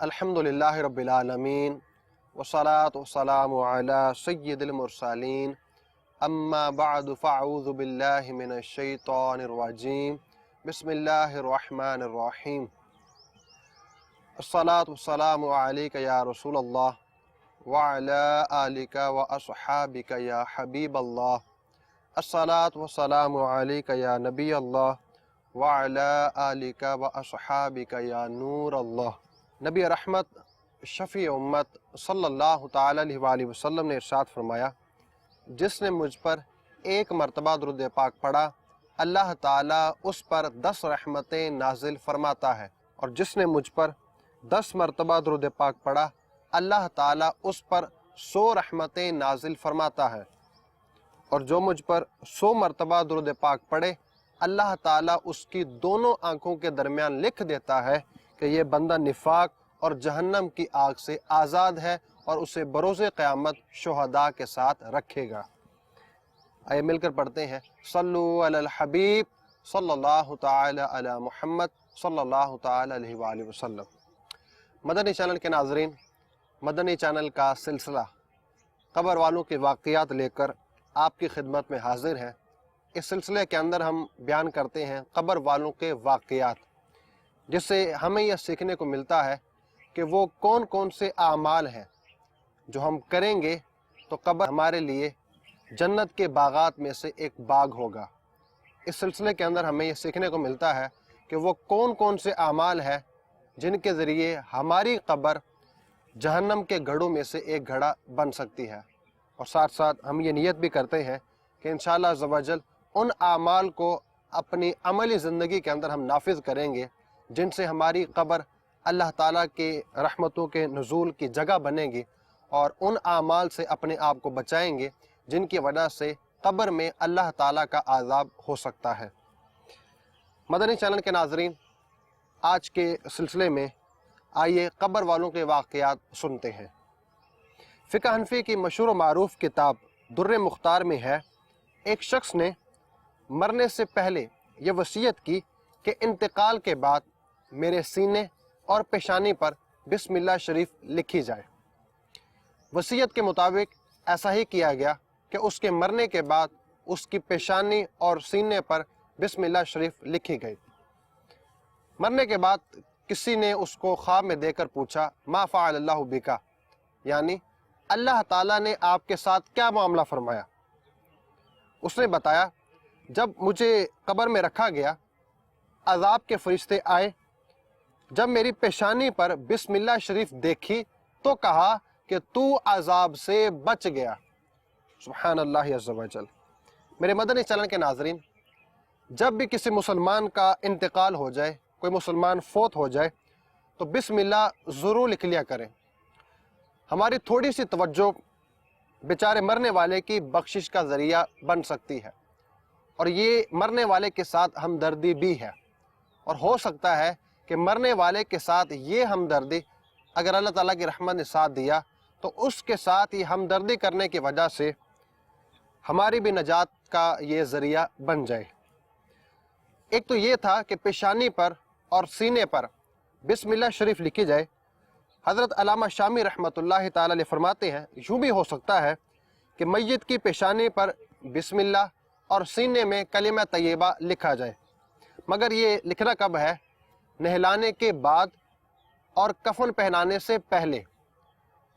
الحمدللہ رب العالمین والصلاة والسلام علی سید المرسلین اما بعد فاعوذ باللہ من الشیطان الرجیم بسم اللہ الرحمن الرحیم الصلاة والسلام علیک یا رسول اللہ وعلی آلک واصحابک یا حبیب اللہ الصلاة والسلام علیک یا نبی اللہ وعلی آلک واصحابک یا نور اللہ۔ نبی رحمت شفیع امت صلی اللہ تعالی علیہ وآلہ وسلم نے ارشاد فرمایا، جس نے مجھ پر ایک مرتبہ درود پاک پڑھا اللہ تعالیٰ اس پر 10 رحمتیں نازل فرماتا ہے، اور جس نے مجھ پر 10 مرتبہ درود پاک پڑھا اللہ تعالیٰ اس پر 100 رحمتیں نازل فرماتا ہے، اور جو مجھ پر 100 مرتبہ درود پاک پڑھے اللہ تعالیٰ اس کی دونوں آنکھوں کے درمیان لکھ دیتا ہے کہ یہ بندہ نفاق اور جہنم کی آگ سے آزاد ہے اور اسے بروز قیامت شہداء کے ساتھ رکھے گا۔ آئے مل کر پڑھتے ہیں، صلو علی الحبیب صلی اللہ تعالی علی محمد صلی اللہ تعالی علیہ وآلہ وسلم۔ مدنی چینل کے ناظرین، مدنی چینل کا سلسلہ قبر والوں کے واقعات لے کر آپ کی خدمت میں حاضر ہیں۔ اس سلسلے کے اندر ہم بیان کرتے ہیں قبر والوں کے واقعات، جس سے ہمیں یہ سیکھنے کو ملتا ہے کہ وہ کون کون سے اعمال ہیں جو ہم کریں گے تو قبر ہمارے لیے جنت کے باغات میں سے ایک باغ ہوگا۔ اس سلسلے کے اندر ہمیں یہ سیکھنے کو ملتا ہے کہ وہ کون کون سے اعمال ہیں جن کے ذریعے ہماری قبر جہنم کے گھڑوں میں سے ایک گھڑا بن سکتی ہے، اور ساتھ ساتھ ہم یہ نیت بھی کرتے ہیں کہ انشاءاللہ عز و جل ان اعمال کو اپنی عملی زندگی کے اندر ہم نافذ کریں گے جن سے ہماری قبر اللہ تعالیٰ کے رحمتوں کے نزول کی جگہ بنے گی، اور ان اعمال سے اپنے آپ کو بچائیں گے جن کی وجہ سے قبر میں اللہ تعالیٰ کا عذاب ہو سکتا ہے۔ مدنی چینل کے ناظرین، آج کے سلسلے میں آئیے قبر والوں کے واقعات سنتے ہیں۔ فقہ حنفی کی مشہور و معروف کتاب در مختار میں ہے، ایک شخص نے مرنے سے پہلے یہ وصیت کی کہ انتقال کے بعد میرے سینے اور پیشانی پر بسم اللہ شریف لکھی جائے۔ وصیت کے مطابق ایسا ہی کیا گیا کہ اس کے مرنے کے بعد اس کی پیشانی اور سینے پر بسم اللہ شریف لکھی گئی۔ مرنے کے بعد کسی نے اس کو خواب میں دے کر پوچھا، ما فعل اللہ بکا، یعنی اللہ تعالیٰ نے آپ کے ساتھ کیا معاملہ فرمایا؟ اس نے بتایا، جب مجھے قبر میں رکھا گیا عذاب کے فرشتے آئے، جب میری پیشانی پر بسم اللہ شریف دیکھی تو کہا کہ تو عذاب سے بچ گیا۔ سبحان اللہ عز و جل۔ میرے مدنی چینل کے ناظرین، جب بھی کسی مسلمان کا انتقال ہو جائے، کوئی مسلمان فوت ہو جائے تو بسم اللہ ضرور لکھ لیا کریں۔ ہماری تھوڑی سی توجہ بیچارے مرنے والے کی بخشش کا ذریعہ بن سکتی ہے، اور یہ مرنے والے کے ساتھ ہمدردی بھی ہے، اور ہو سکتا ہے کہ مرنے والے کے ساتھ یہ ہمدردی اگر اللہ تعالیٰ کی رحمت نے ساتھ دیا تو اس کے ساتھ یہ ہمدردی کرنے کی وجہ سے ہماری بھی نجات کا یہ ذریعہ بن جائے۔ ایک تو یہ تھا کہ پیشانی پر اور سینے پر بسم اللہ شریف لکھی جائے۔ حضرت علامہ شامی رحمۃ اللہ تعالی علیہ فرماتے ہیں، یوں بھی ہو سکتا ہے کہ میت کی پیشانی پر بسم اللہ اور سینے میں کلمہ طیبہ لکھا جائے، مگر یہ لکھنا کب ہے؟ نہلانے کے بعد اور کفن پہنانے سے پہلے۔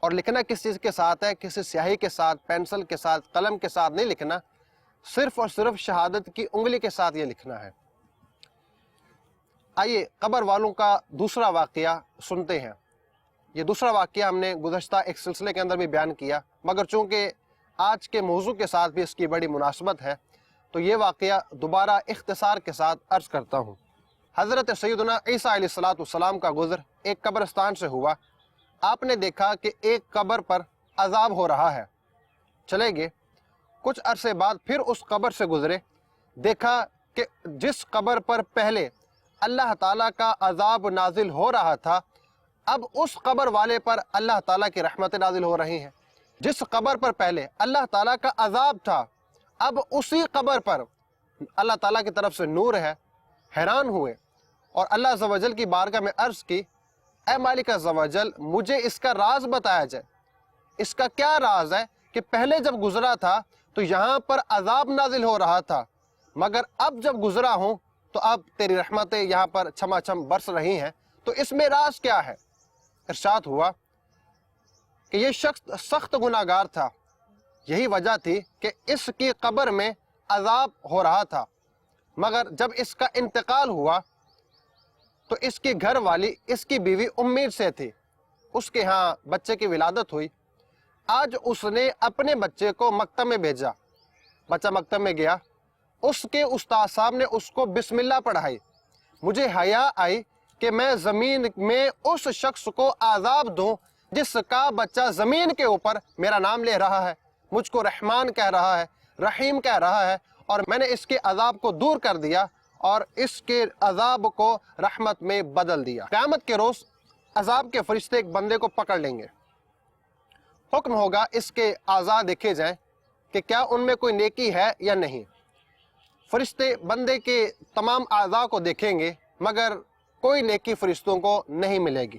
اور لکھنا کس چیز کے ساتھ ہے؟ کسی سیاہی کے ساتھ، پینسل کے ساتھ، قلم کے ساتھ نہیں لکھنا، صرف اور صرف شہادت کی انگلی کے ساتھ یہ لکھنا ہے۔ آئیے قبر والوں کا دوسرا واقعہ سنتے ہیں۔ یہ دوسرا واقعہ ہم نے گزشتہ ایک سلسلے کے اندر بھی بیان کیا، مگر چونکہ آج کے موضوع کے ساتھ بھی اس کی بڑی مناسبت ہے تو یہ واقعہ دوبارہ اختصار کے ساتھ عرض کرتا ہوں۔ حضرت سیدنا عیسیٰ علیہ السلام کا گزر ایک قبرستان سے ہوا۔ آپ نے دیکھا کہ ایک قبر پر عذاب ہو رہا ہے، چلے گئے۔ کچھ عرصے بعد پھر اس قبر سے گزرے، دیکھا کہ جس قبر پر پہلے اللہ تعالیٰ کا عذاب نازل ہو رہا تھا اب اس قبر والے پر اللہ تعالیٰ کی رحمتیں نازل ہو رہی ہیں۔ جس قبر پر پہلے اللہ تعالیٰ کا عذاب تھا اب اسی قبر پر اللہ تعالیٰ کی طرف سے نور ہے۔ حیران ہوئے اور اللہ عز و جل کی بارگاہ میں عرض کی، اے مالک عز و جل مجھے اس کا راز بتایا جائے، اس کا کیا راز ہے کہ پہلے جب گزرا تھا تو یہاں پر عذاب نازل ہو رہا تھا، مگر اب جب گزرا ہوں تو اب تیری رحمتیں یہاں پر چھما چھم برس رہی ہیں، تو اس میں راز کیا ہے؟ ارشاد ہوا کہ یہ شخص سخت گناہگار تھا، یہی وجہ تھی کہ اس کی قبر میں عذاب ہو رہا تھا، مگر جب اس کا انتقال ہوا تو اس کی گھر والی اس کی بیوی امید سے تھی، اس کے ہاں بچے کی ولادت ہوئی۔ آج اس نے اپنے بچے کو مکتب میں بھیجا، بچہ مکتب میں گیا، اس کے استاد صاحب نے اس کو بسم اللہ پڑھائی۔ مجھے حیا آئی کہ میں زمین میں اس شخص کو عذاب دوں جس کا بچہ زمین کے اوپر میرا نام لے رہا ہے، مجھ کو رحمان کہہ رہا ہے، رحیم کہہ رہا ہے، اور میں نے اس کے عذاب کو دور کر دیا اور اس کے عذاب کو رحمت میں بدل دیا۔ قیامت کے روز عذاب کے فرشتے ایک بندے کو پکڑ لیں گے، حکم ہوگا اس کے اعضاء دیکھے جائیں کہ کیا ان میں کوئی نیکی ہے یا نہیں۔ فرشتے بندے کے تمام اعضاء کو دیکھیں گے مگر کوئی نیکی فرشتوں کو نہیں ملے گی۔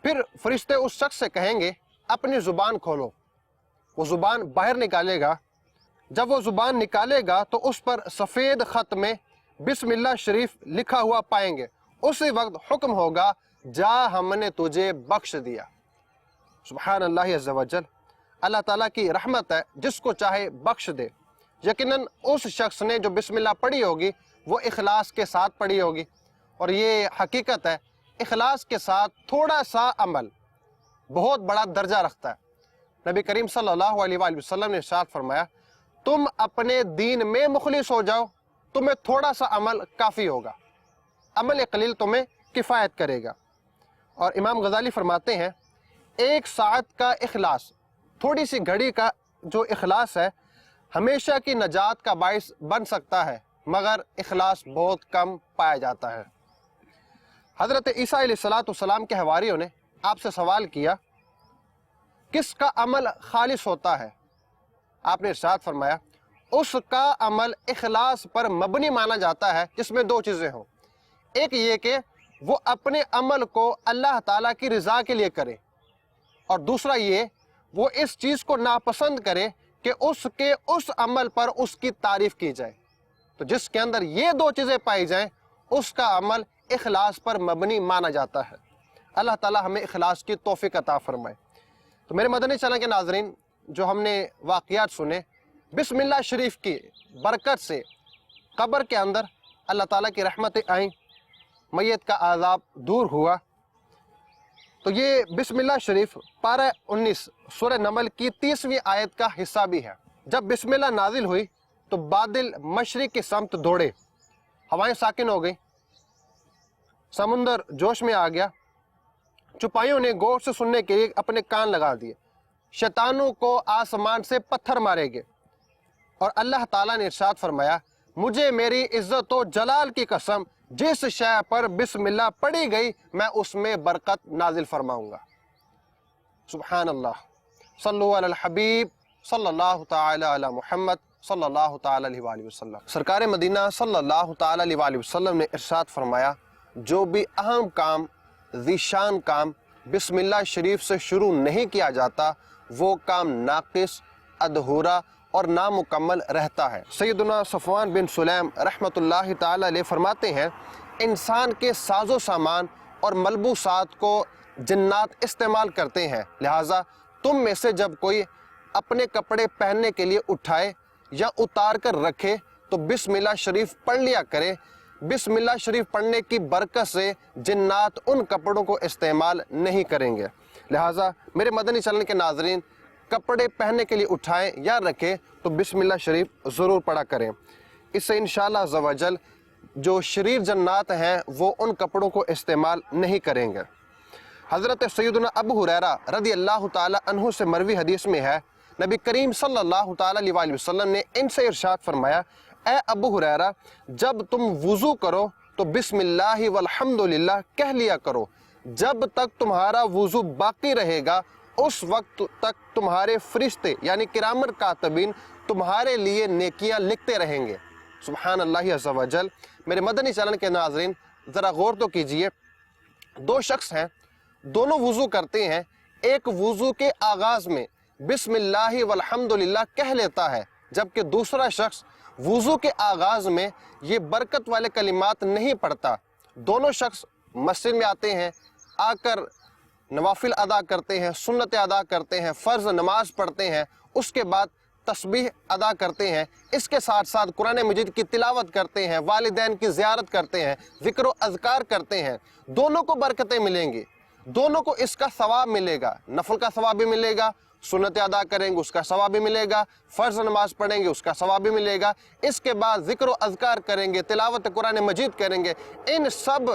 پھر فرشتے اس شخص سے کہیں گے اپنی زبان کھولو، وہ زبان باہر نکالے گا۔ جب وہ زبان نکالے گا تو اس پر سفید خط میں بسم اللہ شریف لکھا ہوا پائیں گے۔ اسی وقت حکم ہوگا جا ہم نے تجھے بخش دیا۔ سبحان اللہ عز و جل، اللہ تعالیٰ کی رحمت ہے، جس کو چاہے بخش دے۔ یقیناً اس شخص نے جو بسم اللہ پڑھی ہوگی وہ اخلاص کے ساتھ پڑھی ہوگی، اور یہ حقیقت ہے اخلاص کے ساتھ تھوڑا سا عمل بہت بڑا درجہ رکھتا ہے۔ نبی کریم صلی اللہ علیہ وآلہ وسلم نے ارشاد فرمایا تم اپنے دین میں مخلص ہو جاؤ، تمہیں تھوڑا سا عمل کافی ہوگا، عمل قلیل تمہیں کفایت کرے گا۔ اور امام غزالی فرماتے ہیں ایک ساعت کا اخلاص، تھوڑی سی گھڑی کا جو اخلاص ہے ہمیشہ کی نجات کا باعث بن سکتا ہے، مگر اخلاص بہت کم پایا جاتا ہے۔ حضرت عیسیٰ علیہ السلام کے حواریوں نے آپ سے سوال کیا کس کا عمل خالص ہوتا ہے؟ آپ نے ارشاد فرمایا اس کا عمل اخلاص پر مبنی مانا جاتا ہے جس میں دو چیزیں ہوں، ایک یہ کہ وہ اپنے عمل کو اللہ تعالیٰ کی رضا کے لیے کرے، اور دوسرا یہ وہ اس چیز کو ناپسند کرے کہ اس کے اس عمل پر اس کی تعریف کی جائے۔ تو جس کے اندر یہ دو چیزیں پائی جائیں اس کا عمل اخلاص پر مبنی مانا جاتا ہے۔ اللہ تعالیٰ ہمیں اخلاص کی توفیق عطا فرمائے۔ تو میرے مدنی چینل کے ناظرین، جو ہم نے واقعات سنے، بسم اللہ شریف کی برکت سے قبر کے اندر اللہ تعالیٰ کی رحمتیں آئیں، میت کا عذاب دور ہوا۔ تو یہ بسم اللہ شریف پارہ 19 سورہ نمل کی 30ویں آیت کا حصہ بھی ہے۔ جب بسم اللہ نازل ہوئی تو بادل مشرق کی سمت دوڑے، ہوائیں ساکن ہو گئیں، سمندر جوش میں آ گیا، چپائیوں نے غور سے سننے کے لیے اپنے کان لگا دیے، شیطانوں کو آسمان سے پتھر مارے گئے، اور اللہ تعالیٰ نے ارشاد فرمایا مجھے میری عزت و جلال کی قسم جس شے پر بسم اللہ پڑھی گئی میں اس میں برکت نازل فرماؤں گا۔ سبحان اللہ، صلو علی الحبیب صلی اللہ تعالی علی محمد صلی اللہ تعالی علیہ وآلہ وسلم۔ سرکار مدینہ صلی اللہ تعالی علیہ وآلہ وسلم نے ارشاد فرمایا جو بھی اہم کام، ذیشان کام بسم اللہ شریف سے شروع نہیں کیا جاتا وہ کام ناقص، ادھورا اور نامکمل رہتا ہے۔ سیدنا صفوان بن سلیم رحمۃ اللہ تعالی علیہ فرماتے ہیں انسان کے ساز و سامان اور ملبوسات کو جنات استعمال کرتے ہیں، لہٰذا تم میں سے جب کوئی اپنے کپڑے پہننے کے لیے اٹھائے یا اتار کر رکھے تو بسم اللہ شریف پڑھ لیا کرے۔ بسم اللہ شریف پڑھنے کی برکت سے جنات ان کپڑوں کو استعمال نہیں کریں گے۔ لہٰذا میرے مدنی چینل کے ناظرین، کپڑے پہننے کے لیے اٹھائیں یا رکھیں تو بسم اللہ شریف ضرور پڑھا کریں، اس سے انشاءاللہ عز و جل جو شریر جنات ہیں وہ ان کپڑوں کو استعمال نہیں کریں گے۔ حضرت سیدنا ابو ہریرہ رضی اللہ تعالی عنہ سے مروی حدیث میں ہے نبی کریم صلی اللہ تعالی علیہ وآلہ وسلم نے ان سے ارشاد فرمایا اے ابو ہریرہ جب تم وضو کرو تو بسم اللہ والحمدللہ کہہ لیا کرو، جب تک تمہارا وضو باقی رہے گا اس وقت تک تمہارے فرشتے یعنی کرامن کاتبین تمہارے لیے نیکیاں لکھتے رہیں گے۔ سبحان اللہ عز و جل۔ میرے مدنی چینل کے ناظرین ذرا غور تو کیجئے، دو شخص ہیں، دونوں وضو کرتے ہیں، ایک وضو کے آغاز میں بسم اللہ والحمدللہ کہہ لیتا ہے، جبکہ دوسرا شخص وضو کے آغاز میں یہ برکت والے کلمات نہیں پڑھتا۔ دونوں شخص مسجد میں آتے ہیں، آ کر نوافل ادا کرتے ہیں، سنت ادا کرتے ہیں، فرض نماز پڑھتے ہیں، اس کے بعد تسبیح ادا کرتے ہیں، اس کے ساتھ ساتھ قرآن مجید کی تلاوت کرتے ہیں، والدین کی زیارت کرتے ہیں، ذکر و اذکار کرتے ہیں، دونوں کو برکتیں ملیں گی، دونوں کو اس کا ثواب ملے گا، نفل کا ثواب بھی ملے گا، سنت ادا کریں گے اس کا ثواب بھی ملے گا، فرض نماز پڑھیں گے اس کا ثواب بھی ملے گا، اس کے بعد ذکر و اذکار کریں گے، تلاوت قرآن مجید کریں گے، ان سب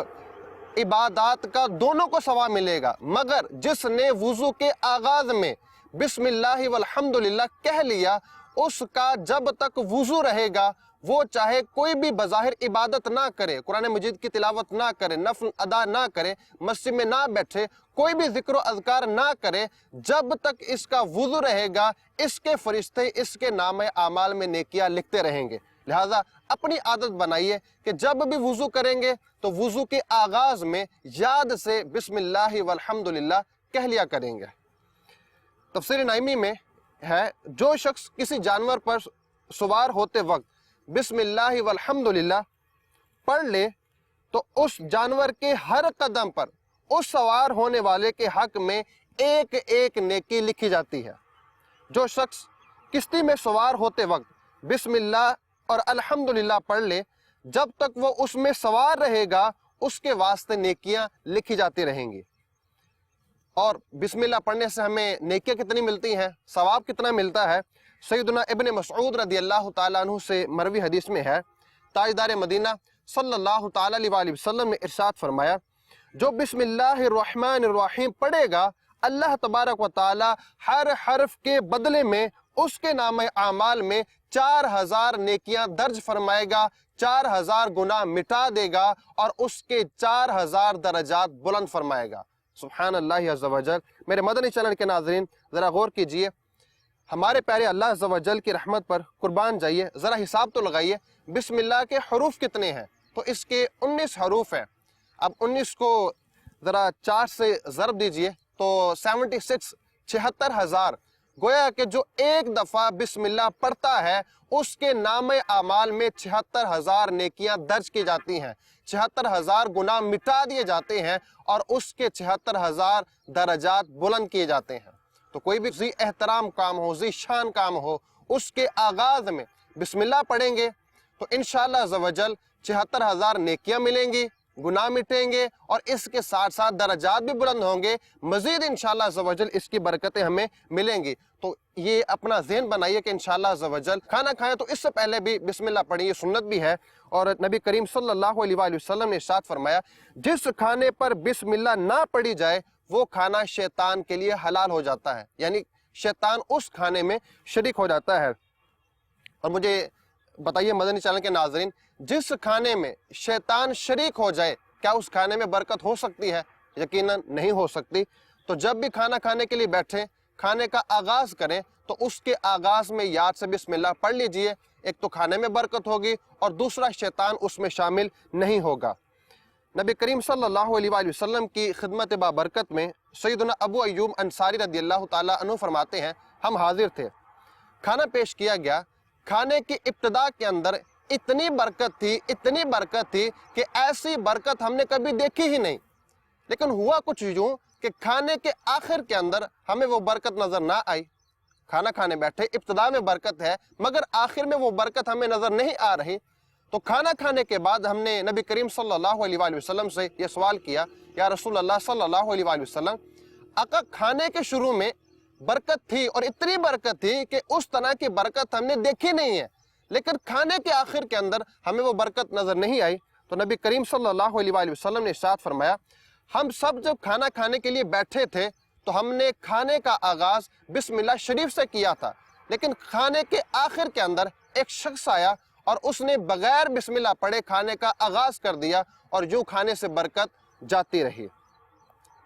عبادات کا دونوں کو ثواب ملے گا۔ مگر جس نے وضو کے آغاز میں بسم اللہ والحمدللہ کہہ لیا، اس کا جب تک وضو رہے گا وہ چاہے کوئی بھی بظاہر عبادت نہ کرے، قرآن مجید کی تلاوت نہ کرے، نفل ادا نہ کرے، مسجد میں نہ بیٹھے، کوئی بھی ذکر و اذکار نہ کرے، جب تک اس کا وضو رہے گا اس کے فرشتے اس کے نام اعمال میں نیکیاں لکھتے رہیں گے۔ لہٰذا اپنی عادت بنائیے کہ جب بھی وضو کریں گے تو وضو کے آغاز میں یاد سے بسم اللہ والحمدللہ کہہ لیا کریں گے۔ تفسیر نعیمی میں ہے، جو شخص کسی جانور پر سوار ہوتے وقت بسم اللہ والحمدللہ پڑھ لے تو اس جانور کے ہر قدم پر اس سوار ہونے والے کے حق میں ایک ایک نیکی لکھی جاتی ہے۔ جو شخص کشتی میں سوار ہوتے وقت بسم اللہ اور الحمدللہ پڑھ لے، جب تک وہ اس میں سوار رہے گا اس کے واسطے نیکیاں لکھی جاتی رہیں گی۔ اور بسم اللہ پڑھنے سے ہمیں نیکیاں کتنی ملتی ہیں، ثواب کتنا ملتا ہے؟ سیدنا ابن مسعود رضی اللہ تعالیٰ عنہ سے مروی حدیث میں ہے، تاجدار مدینہ صلی اللہ تعالیٰ علیہ وسلم نے ارشاد فرمایا، جو بسم اللہ الرحمن الرحیم پڑھے گا اللہ تبارک و تعالیٰ ہر حرف کے بدلے میں اس کے نام اعمال میں 4000 نیکیاں درج فرمائے گا، 4000 گناہ مٹا دے گا اور اس کے 4000 درجات بلند فرمائے گا۔ سبحان اللہ عز و جل۔ میرے مدنی چینل کے ناظرین ذرا غور کیجئے، ہمارے پیارے اللہ عز و جل کی رحمت پر قربان جائیے، ذرا حساب تو لگائیے بسم اللہ کے حروف کتنے ہیں؟ تو اس کے 19 حروف ہیں۔ اب 19 کو ذرا 4 سے ضرب دیجئے تو 76 76000، گویا کہ جو ایک دفعہ بسم اللہ پڑھتا ہے اس کے نام اعمال میں 76000 نیکیاں درج کی جاتی ہیں، 76000 گناہ مٹا دیے جاتے ہیں اور اس کے 76000 درجات بلند کیے جاتے ہیں۔ تو کوئی بھی ذی احترام کام ہو، ذی شان کام ہو، اس کے آغاز میں بسم اللہ پڑھیں گے تو انشاءاللہ عز و جل 76000 نیکیاں ملیں گی، گناہ مٹیں گے اور اس کے ساتھ ساتھ درجات بھی بلند ہوں گے، مزید انشاءاللہ عز و جل اس کی برکتیں ہمیں ملیں گی۔ تو یہ اپنا ذہن بنائیے کہ انشاءاللہ عز و جل کھانا کھائیں تو اس سے پہلے بھی بسم اللہ پڑھیں، یہ سنت بھی ہے، اور نبی کریم صلی اللہ علیہ وآلہ وسلم نے ارشاد فرمایا، جس کھانے پر بسم اللہ نہ پڑھی جائے وہ کھانا شیطان کے لیے حلال ہو جاتا ہے، یعنی شیطان اس کھانے میں شریک ہو جاتا ہے۔ اور مجھے بتائیے مدنی چینل کے ناظرین، جس کھانے میں شیطان شریک ہو جائے کیا اس کھانے میں برکت ہو سکتی ہے؟ یقیناً نہیں ہو سکتی۔ تو جب بھی کھانا کھانے کے لیے بیٹھیں، کھانے کا آغاز کریں تو اس کے آغاز میں یاد سے بسم اللہ پڑھ لیجئے، ایک تو کھانے میں برکت ہوگی اور دوسرا شیطان اس میں شامل نہیں ہوگا۔ نبی کریم صلی اللہ علیہ وآلہ وسلم کی خدمت بابرکت میں سیدنا ابو ایوب انصاری رضی اللہ تعالیٰ عنہ فرماتے ہیں، ہم حاضر تھے، کھانا پیش کیا گیا، کھانے کی ابتدا کے اندر اتنی برکت تھی کہ ایسی برکت ہم نے کبھی دیکھی ہی نہیں، لیکن ہوا کچھ یوں کہ کھانے کے آخر کے اندر ہمیں وہ برکت نظر نہ آئی۔ کھانا کھانے بیٹھے، ابتدا میں برکت ہے مگر آخر میں وہ برکت ہمیں نظر نہیں آ رہی۔ تو کھانا کھانے کے بعد ہم نے نبی کریم صلی اللہ علیہ وآلہ وسلم سے یہ سوال کیا، یا رسول اللہ صلی اللہ علیہ وآلہ وسلم، آقا کھانے کے شروع میں برکت تھی اور اتنی برکت تھی کہ اس طرح کی برکت ہم نے دیکھی نہیں ہے، لیکن کھانے کے آخر کے اندر ہمیں وہ برکت نظر نہیں آئی۔ تو نبی کریم صلی اللہ علیہ وآلہ وسلم نے ارشاد فرمایا، ہم سب جب کھانا کھانے کے لیے بیٹھے تھے تو ہم نے کھانے کا آغاز بسم اللہ شریف سے کیا تھا، لیکن کھانے کے آخر کے اندر ایک شخص آیا اور اس نے بغیر بسم اللہ پڑھے کھانے کا آغاز کر دیا اور یوں کھانے سے برکت جاتی رہی۔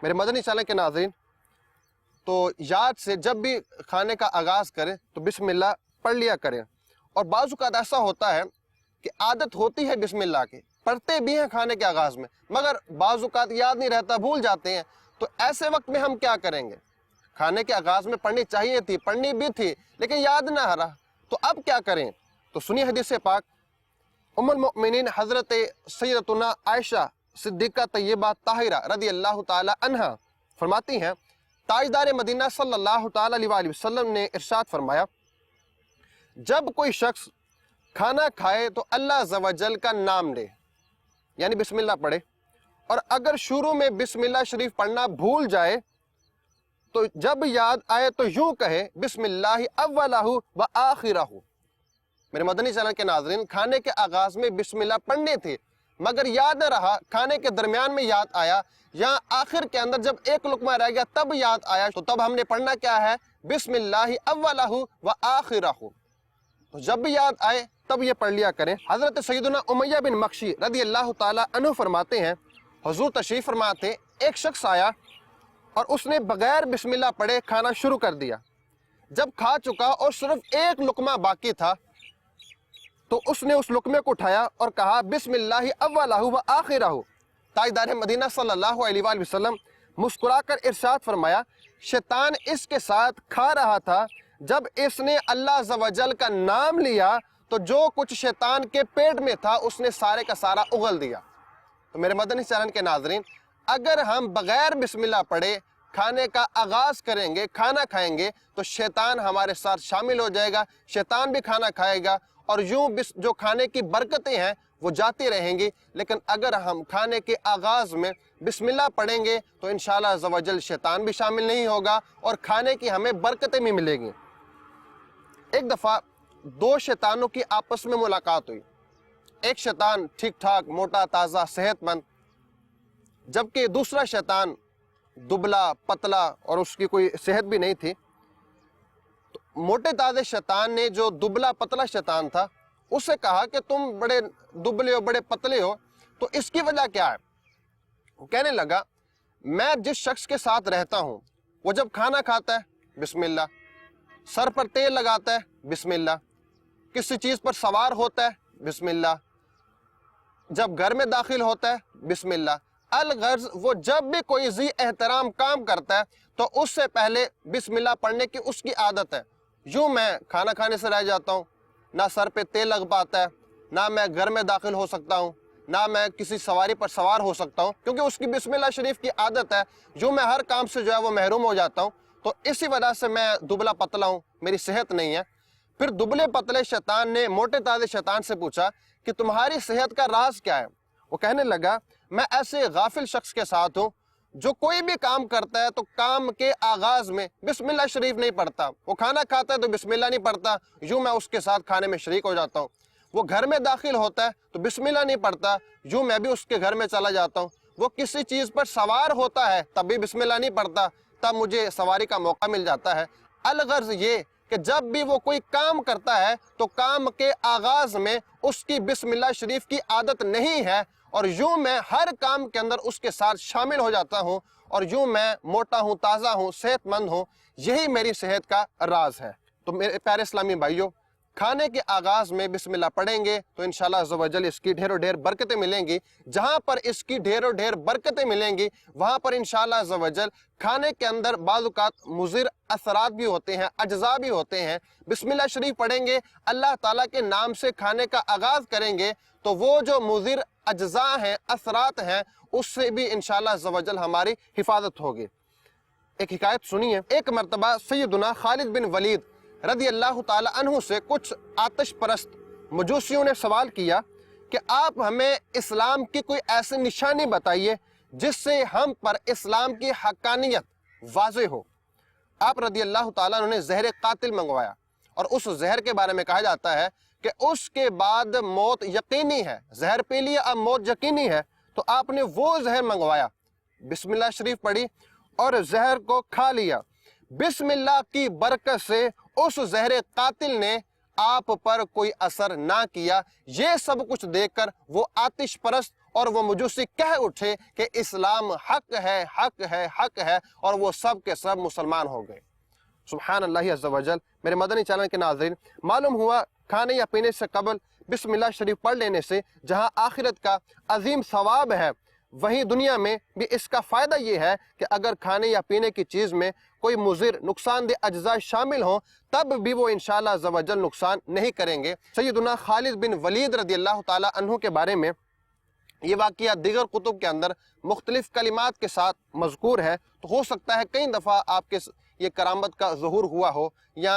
میرے مدنی چینل کے ناظرین، تو یاد سے جب بھی کھانے کا آغاز کریں تو بسم اللہ پڑھ لیا کریں۔ اور بعض اوقات ایسا ہوتا ہے کہ عادت ہوتی ہے بسم اللہ کی، پڑھتے بھی ہیں کھانے کے آغاز میں، مگر بعض اوقات یاد نہیں رہتا، بھول جاتے ہیں، تو ایسے وقت میں ہم کیا کریں گے؟ کھانے کے آغاز میں پڑھنی چاہیے تھی، پڑھنی بھی تھی، لیکن یاد نہ رہا، تو اب کیا کریں؟ تو سنیے حدیث پاک، ام المؤمنین حضرت سیدتنا عائشہ صدیقہ طیبہ طاہرہ رضی اللہ تعالی عنہا فرماتی ہیں، تاجدار مدینہ صلی اللہ تعالی علیہ وآلہ وسلم نے ارشاد فرمایا، جب کوئی شخص کھانا کھائے تو اللہ عز و جل کا نام لے، یعنی بسم اللہ پڑھے، اور اگر شروع میں بسم اللہ شریف پڑھنا بھول جائے تو جب یاد آئے تو یوں کہے بسم اللہ اولہ و آخرہ۔ میرے مدنی چینل کے ناظرین، کھانے کے آغاز میں بسم اللہ پڑھنے تھے، مگر یاد نہ رہا، کھانے کے درمیان میں یاد آیا، یا آخر کے اندر جب ایک لقمہ رہ گیا تب یاد آیا، تو تب ہم نے پڑھنا کیا ہے؟ بسم اللہ اولہ و آخرہ۔ تو جب بھی یاد آئے تب یہ پڑھ لیا کریں۔ حضرت سیدنا امیہ بن مخشی رضی اللہ تعالی عنہ فرماتے ہیں، حضور تشریف فرما تھے، ایک شخص آیا اور اس نے بغیر بسم اللہ پڑھے کھانا شروع کر دیا۔ جب کھا چکا اور صرف ایک لقمہ باقی تھا تو اس نے اس لقمے کو اٹھایا اور کہا بسم اللہ اولہ و آخرہ۔ تاجدار مدینہ صلی اللہ علیہ وآلہ وسلم مسکرا کر ارشاد فرمایا، شیطان اس کے ساتھ کھا رہا تھا، جب اس نے اللہ عز و جل کا نام لیا تو جو کچھ شیطان کے پیٹ میں تھا اس نے سارے کا سارا اگل دیا۔ تو میرے مدنی چینل کے ناظرین، اگر ہم بغیر بسم اللہ پڑھے کھانے کا آغاز کریں گے، کھانا کھائیں گے، تو شیطان ہمارے ساتھ شامل ہو جائے گا، شیطان بھی کھانا کھائے گا، اور یوں جو کھانے کی برکتیں ہیں وہ جاتی رہیں گی۔ لیکن اگر ہم کھانے کے آغاز میں بسم اللہ پڑھیں گے تو انشاءاللہ عز و جل شیطان بھی شامل نہیں ہوگا اور کھانے کی ہمیں برکتیں بھی ملیں گی۔ ایک دفعہ دو شیطانوں کی آپس میں ملاقات ہوئی، ایک شیطان ٹھیک ٹھاک موٹا تازہ صحت مند، جبکہ دوسرا شیطان دبلا پتلا اور اس کی کوئی صحت بھی نہیں تھی۔ تو موٹے تازے شیطان نے جو دبلا پتلا شیطان تھا اس سے کہا کہ تم بڑے دبلے ہو، بڑے پتلے ہو، تو اس کی وجہ کیا ہے؟ وہ کہنے لگا، میں جس شخص کے ساتھ رہتا ہوں وہ جب کھانا کھاتا ہے بسم اللہ، سر پر تیل لگاتا ہے بسم اللہ، کسی چیز پر سوار ہوتا ہے بسم اللہ، جب گھر میں داخل ہوتا ہے بسم اللہ، الغرض وہ جب بھی کوئی ذی احترام کام کرتا ہے تو اس سے پہلے بسم اللہ پڑھنے کی اس کی عادت ہے۔ یوں میں کھانا کھانے سے رہ جاتا ہوں، نہ سر پہ تیل لگ پاتا ہے، نہ میں گھر میں داخل ہو سکتا ہوں، نہ میں کسی سواری پر سوار ہو سکتا ہوں، کیونکہ اس کی بسم اللہ شریف کی عادت ہے، جو میں ہر کام سے جو ہے وہ محروم ہو جاتا ہوں۔ تو اسی وجہ سے میں دبلا پتلا ہوں، میری صحت نہیں ہے۔ پھر دبلے پتلے شیطان نے موٹے تازے شیطان سے پوچھا کہ تمہاری صحت کا راز کیا ہے؟ وہ کہنے لگا، میں ایسے غافل شخص کے ساتھ ہوں جو کوئی بھی کام کرتا ہے تو کام کے آغاز میں بسم اللہ شریف نہیں پڑھتا، وہ کھانا کھاتا ہے تو بسم اللہ نہیں پڑھتا، یوں میں اس کے ساتھ کھانے میں شریک ہو جاتا ہوں۔ وہ گھر میں داخل ہوتا ہے تو بسم اللہ نہیں پڑھتا، یوں میں بھی اس کے گھر میں چلا جاتا ہوں۔ وہ کسی چیز پر سوار ہوتا ہے تب بھی بسم اللہ نہیں پڑھتا، تب مجھے سواری کا موقع مل جاتا ہے۔ الغرض یہ کہ جب بھی وہ کوئی کام کرتا ہے تو کام کے آغاز میں اس کی بسم اللہ شریف کی عادت نہیں ہے، اور یوں میں ہر کام کے اندر اس کے ساتھ شامل ہو جاتا ہوں، اور یوں میں موٹا ہوں، تازہ ہوں، صحت مند ہوں۔ یہی میری صحت کا راز ہے۔ تو میرے پیارے اسلامی بھائیوں، کھانے کے آغاز میں بسم اللہ پڑھیں گے تو انشاءاللہ عز و جل اس کی ڈھیر و ڈھیر برکتیں ملیں گی۔ جہاں پر اس کی ڈھیر و ڈھیر برکتیں ملیں گی وہاں پر انشاءاللہ عز و جل کھانے کے اندر بعض اوقات مضر اثرات بھی ہوتے ہیں، اجزاء بھی ہوتے ہیں۔ بسم اللہ شریف پڑھیں گے، اللہ تعالیٰ کے نام سے کھانے کا آغاز کریں گے تو وہ جو مضر اجزاء ہیں، اثرات ہیں، اس سے بھی انشاءاللہ عز و جل ہماری حفاظت ہوگی۔ ایک حکایت سنیے، ایک مرتبہ سیدنا خالد بن ولید رضی اللہ تعالی عنہ سے کچھ آتش پرست مجوسیوں نے سوال کیا کہ آپ ہمیں اسلام کی کوئی ایسی نشانی بتائیے جس سے ہم پر اسلام کی حقانیت واضح ہو۔ آپ رضی اللہ تعالیٰ عنہ نے زہر قاتل منگوایا، اور اس زہر کے بارے میں کہا جاتا ہے کہ اس کے بعد موت یقینی ہے، زہر پی لیا اب موت یقینی ہے، تو آپ نے وہ زہر منگوایا، بسم اللہ شریف پڑھی اور زہر کو کھا لیا۔ بسم اللہ کی برکت سے اس زہر قاتل نے آپ پر کوئی اثر نہ کیا۔ یہ سب کچھ دیکھ کر وہ آتش پرست اور وہ مجوسی کہہ اٹھے کہ اسلام حق ہے، حق ہے، حق ہے، اور وہ سب کے سب مسلمان ہو گئے۔ سبحان اللہ عز و جل۔ میرے مدنی چینل کے ناظرین، معلوم ہوا کھانے یا پینے سے قبل بسم اللہ شریف پڑھ لینے سے جہاں آخرت کا عظیم ثواب ہے، وہیں دنیا میں بھی اس کا فائدہ یہ ہے کہ اگر کھانے یا پینے کی چیز میں کوئی مضر نقصان دہ اجزاء شامل ہوں تب بھی وہ انشاءاللہ عز و جل نقصان نہیں کریں گے۔ سیدنا خالد بن ولید رضی اللہ تعالی عنہ کے بارے میں یہ واقعہ دیگر کتب کے اندر مختلف کلمات کے ساتھ مذکور ہے، تو ہو سکتا ہے کئی دفعہ آپ کے یہ کرامت کا ظہور ہوا ہو یا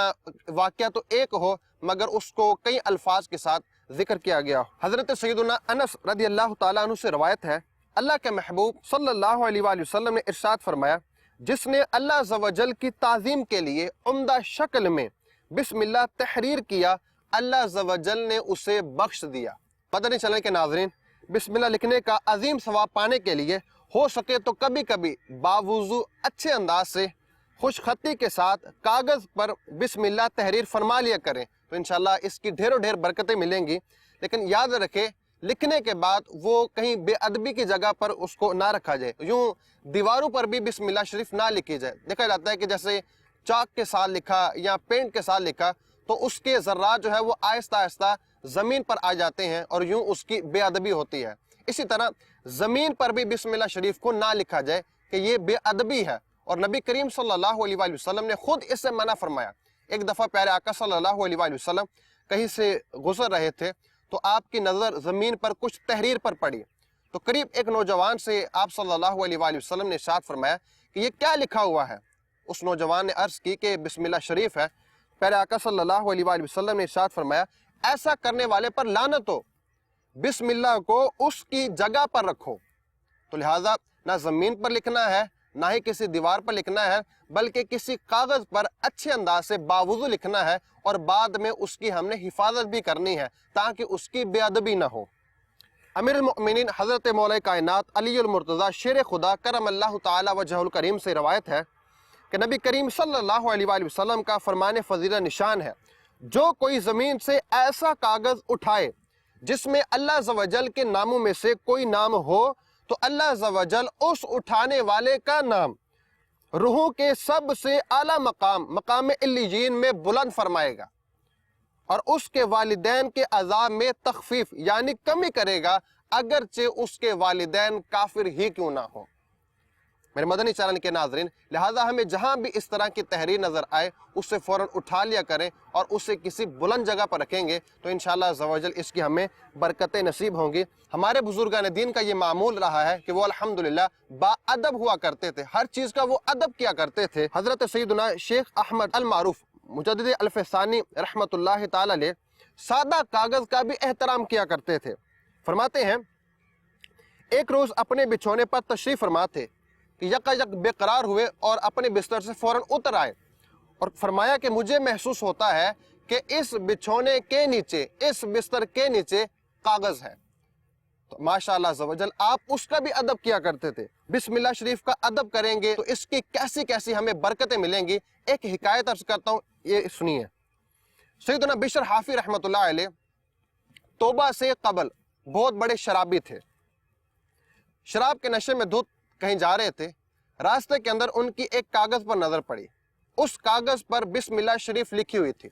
واقعہ تو ایک ہو مگر اس کو کئی الفاظ کے ساتھ ذکر کیا گیا ہو۔ حضرت سیدنا انس رضی اللہ تعالیٰ عنہ سے روایت ہے، اللہ کے محبوب صلی اللہ علیہ وآلہ وسلم نے ارشاد فرمایا، جس نے اللہ عز و جل کی تعظیم کے لیے عمدہ شکل میں بسم اللہ تحریر کیا، اللہ عز و جل نے اسے بخش دیا۔ مدنی چینل کے ناظرین، بسم اللہ لکھنے کا عظیم ثواب پانے کے لیے ہو سکے تو کبھی کبھی باوضو اچھے انداز سے خوش خطی کے ساتھ کاغذ پر بسم اللہ تحریر فرما لیا کریں تو انشاءاللہ اس کی ڈھیروں ڈھیر برکتیں ملیں گی۔ لیکن یاد رکھیں لکھنے کے بعد وہ کہیں بے ادبی کی جگہ پر اس کو نہ رکھا جائے، یوں دیواروں پر بھی بسم اللہ شریف نہ لکھی جائے۔ دیکھا جاتا ہے کہ جیسے چاک کے ساتھ لکھا یا پینٹ کے ساتھ لکھا تو اس کے ذرات جو ہے وہ آہستہ آہستہ زمین پر آ جاتے ہیں اور یوں اس کی بے ادبی ہوتی ہے۔ اسی طرح زمین پر بھی بسم اللہ شریف کو نہ لکھا جائے کہ یہ بے ادبی ہے، اور نبی کریم صلی اللہ علیہ وآلہ وسلم نے خود اس سے منع فرمایا۔ ایک دفعہ پیارے آقا صلی اللہ علیہ وآلہ وسلم کہیں سے گزر رہے تھے تو آپ کی نظر زمین پر کچھ تحریر پر پڑی، تو قریب ایک نوجوان سے آپ صلی اللہ علیہ وآلہ وسلم نے ارشاد فرمایا کہ یہ کیا لکھا ہوا ہے؟ اس نوجوان نے عرض کی کہ بسم اللہ شریف ہے۔ پیارے آقا صلی اللہ علیہ وآلہ وسلم نے ارشاد فرمایا، ایسا کرنے والے پر لعنت ہو، بسم اللہ کو اس کی جگہ پر رکھو۔ تو لہٰذا نہ زمین پر لکھنا ہے نہ ہی کسی دیوار پر لکھنا ہے، بلکہ کسی کاغذ پر اچھے انداز سے باوضو لکھنا ہے، اور بعد میں اس کی ہم نے حفاظت بھی کرنی ہے تاکہ اس کی بے ادبی نہ ہو۔ امیر المؤمنین حضرت مولا کائنات علی المرتضیٰ شیر خدا کرم اللہ تعالی وجہ الکریم سے روایت ہے کہ نبی کریم صلی اللہ علیہ وآلہ وسلم کا فرمان فضیلہ نشان ہے، جو کوئی زمین سے ایسا کاغذ اٹھائے جس میں اللہ عز و جل کے ناموں میں سے کوئی نام ہو تو اللہ عز و جل اس اٹھانے والے کا نام روحوں کے سب سے اعلیٰ مقام علیین میں بلند فرمائے گا، اور اس کے والدین کے عذاب میں تخفیف یعنی کمی کرے گا، اگرچہ اس کے والدین کافر ہی کیوں نہ ہوں۔ میرے مدنی چینل کے ناظرین، لہٰذا ہمیں جہاں بھی اس طرح کی تحریر نظر آئے اسے فوراً اٹھا لیا کریں اور اسے کسی بلند جگہ پر رکھیں گے تو انشاءاللہ عز و جل اس کی ہمیں برکتیں نصیب ہوں گی۔ ہمارے بزرگان دین کا یہ معمول رہا ہے کہ وہ الحمدللہ با ادب ہوا کرتے تھے، ہر چیز کا وہ ادب کیا کرتے تھے۔ حضرت سیدنا شیخ احمد المعروف مجدد الفسانی رحمۃ اللہ تعالی علیہ سادہ کاغذ کا بھی احترام کیا کرتے تھے۔ فرماتے ہیں ایک روز اپنے بچھونے پر تشریف فرما تھے کہ یکا یک بے قرار ہوئے اور اپنے بستر سے فوراً اتر آئے، اور فرمایا کہ مجھے محسوس ہوتا ہے کہ اس بچھونے کے نیچے، اس بستر کے نیچے کاغذ ہے۔ تو ماشاءاللہ عز و جل آپ اس کا بھی ادب کیا کرتے تھے۔ بسم اللہ شریف کا ادب کریں گے تو اس کی کیسی کیسی ہمیں برکتیں ملیں گی۔ ایک حکایت عرض کرتا ہوں، یہ سنیے۔ سیدنا بشر حافی رحمۃ اللہ علیہ توبہ سے قبل بہت بڑے شرابی تھے۔ شراب کے نشے میں دھت کہیں جا رہے تھے، راستے کے اندر ان کی ایک کاغذ پر نظر پڑی، اس کاغذ پر بسم اللہ شریف لکھی ہوئی تھی۔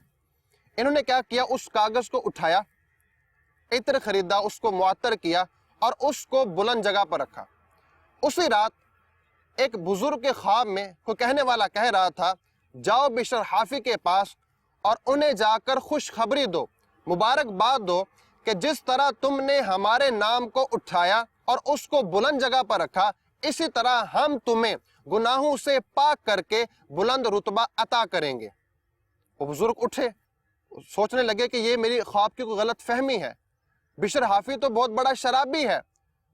انہوں نے کیا کیا، اس کاغذ کو اٹھایا، عطر خریدا، اس کو معطر کیا اور اس کو بلند جگہ پر رکھا۔ اسی رات ایک بزرگ کے خواب میں کوئی کہنے والا کہہ رہا تھا، جاؤ بشر حافی کے پاس اور انہیں جا کر خوشخبری دو، مبارکباد دو کہ جس طرح تم نے ہمارے نام کو اٹھایا اور اس کو بلند جگہ پر رکھا، اسی طرح ہم تمہیں گناہوں سے پاک کر کے بلند رتبہ عطا کریں گے۔ وہ بزرگ اٹھے، سوچنے لگے کہ یہ میری خواب کی کوئی غلط فہمی ہے، بشر حافی تو بہت بڑا شرابی ہے،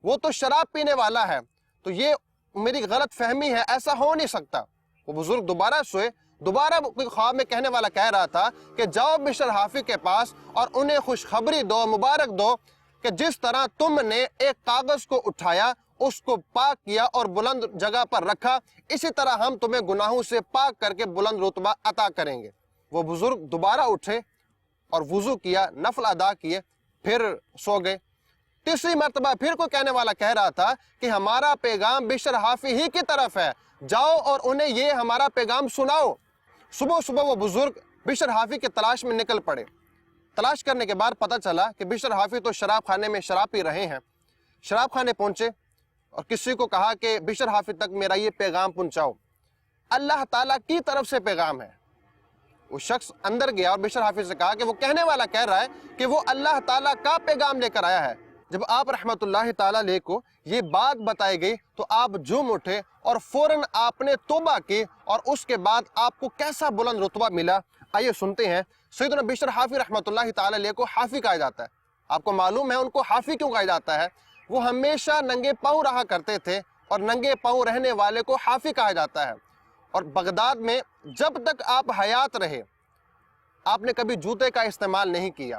وہ تو شراب پینے والا ہے، تو یہ میری غلط فہمی ہے، ایسا ہو نہیں سکتا۔ وہ بزرگ دوبارہ سوئے، دوبارہ کوئی خواب میں کہنے والا کہہ رہا تھا کہ جاؤ بشر حافی کے پاس اور انہیں خوشخبری دو، مبارک دو کہ جس طرح تم نے ایک کاغذ کو اٹھایا، اس کو پاک کیا اور بلند جگہ پر رکھا، اسی طرح ہم تمہیں گناہوں سے پاک کر کے بلند رتبہ عطا کریں گے۔ وہ بزرگ دوبارہ اٹھے اور وضو کیا، نفل ادا کیے، پھر سو گئے۔ تیسری مرتبہ پھر کوئی کہنے والا کہہ رہا تھا کہ ہمارا پیغام بشر حافی ہی کی طرف ہے، جاؤ اور انہیں یہ ہمارا پیغام سناؤ۔ صبح صبح وہ بزرگ بشر حافی کی تلاش میں نکل پڑے۔ تلاش کرنے کے بعد پتہ چلا کہ بشر حافظ تو شراب خانے میں شراب پی رہے ہیں۔ شراب خانے پہنچے اور کسی کو کہا کہ بشر حافظ تک میرا یہ پیغام پہنچاؤ، اللہ تعالیٰ کی طرف سے پیغام ہے۔ وہ شخص اندر گیا اور بشر حافظ سے کہا کہ وہ کہنے والا کہہ رہا ہے کہ وہ اللہ تعالیٰ کا پیغام لے کر آیا ہے۔ جب آپ رحمت اللہ تعالیٰ علیہ کو یہ بات بتائی گئی تو آپ جھوم اٹھے اور فوراً آپ نے توبہ کی، اور اس کے بعد آپ کو کیسا بلند رتبہ ملا آئیے سنتے ہیں۔ سیدنا بشر حافظ رحمت اللہ تعالیٰ علیہ کو حافظ کہا جاتا ہے۔ آپ کو معلوم ہے ان کو حافظ کیوں کہا جاتا ہے؟ وہ ہمیشہ ننگے پاؤں رہا کرتے تھے اور ننگے پاؤں رہنے والے کو حافظ کہا جاتا ہے۔ اور بغداد میں جب تک آپ حیات رہے آپ نے کبھی جوتے کا استعمال نہیں کیا،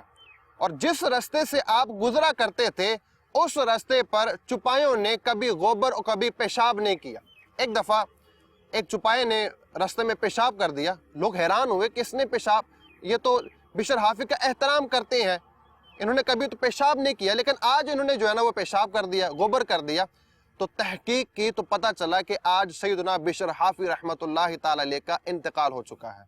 اور جس راستے سے آپ گزرا کرتے تھے اس راستے پر چپائیوں نے کبھی غبار اور کبھی پیشاب نہیں کیا۔ ایک دفعہ ایک چپائے نے راستے میں پیشاب کر دیا، لوگ حیران ہوئے کہ اس نے پیشاب، یہ تو بشر حافظ کا احترام کرتے ہیں، انہوں نے کبھی تو پیشاب نہیں کیا، لیکن آج انہوں نے جو ہے نا وہ پیشاب کر دیا، غبار کر دیا۔ تو تحقیق کی تو پتہ چلا کہ آج سیدنا بشر حافظ رحمت اللہ تعالی علیہ کا انتقال ہو چکا ہے۔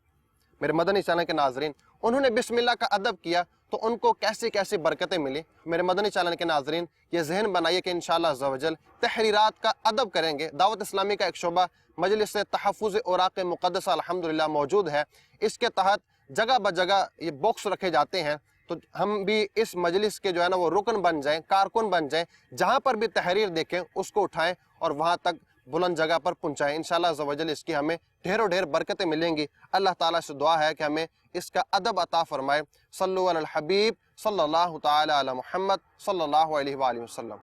میرے مدنی چینل کے ناظرین، انہوں نے بسم اللہ کا ادب کیا تو ان کو کیسی کیسی برکتیں ملی۔ میرے مدنی چینل کے ناظرین، یہ ذہن بنائیے کہ انشاءاللہ عز و جل تحریرات کا ادب کریں گے۔ دعوت اسلامی کا ایک شعبہ مجلس تحفظ اوراق مقدسہ الحمدللہ موجود ہے، اس کے تحت جگہ بجگہ یہ باکس رکھے جاتے ہیں، تو ہم بھی اس مجلس کے جو ہے نا وہ رکن بن جائیں، کارکن بن جائیں، جہاں پر بھی تحریر دیکھیں اس کو اٹھائیں اور وہاں تک بلند جگہ پر پہنچائیں۔ انشاءاللہ عز و جل اس کی ہمیں ڈھیر و ڈھیر برکتیں ملیں گی۔ اللہ تعالیٰ سے دعا ہے کہ ہمیں اس کا ادب عطا فرمائے۔ صلو علی الحبیب صلی اللہ تعالی علی محمد صلی اللہ علیہ وآلہ وسلم۔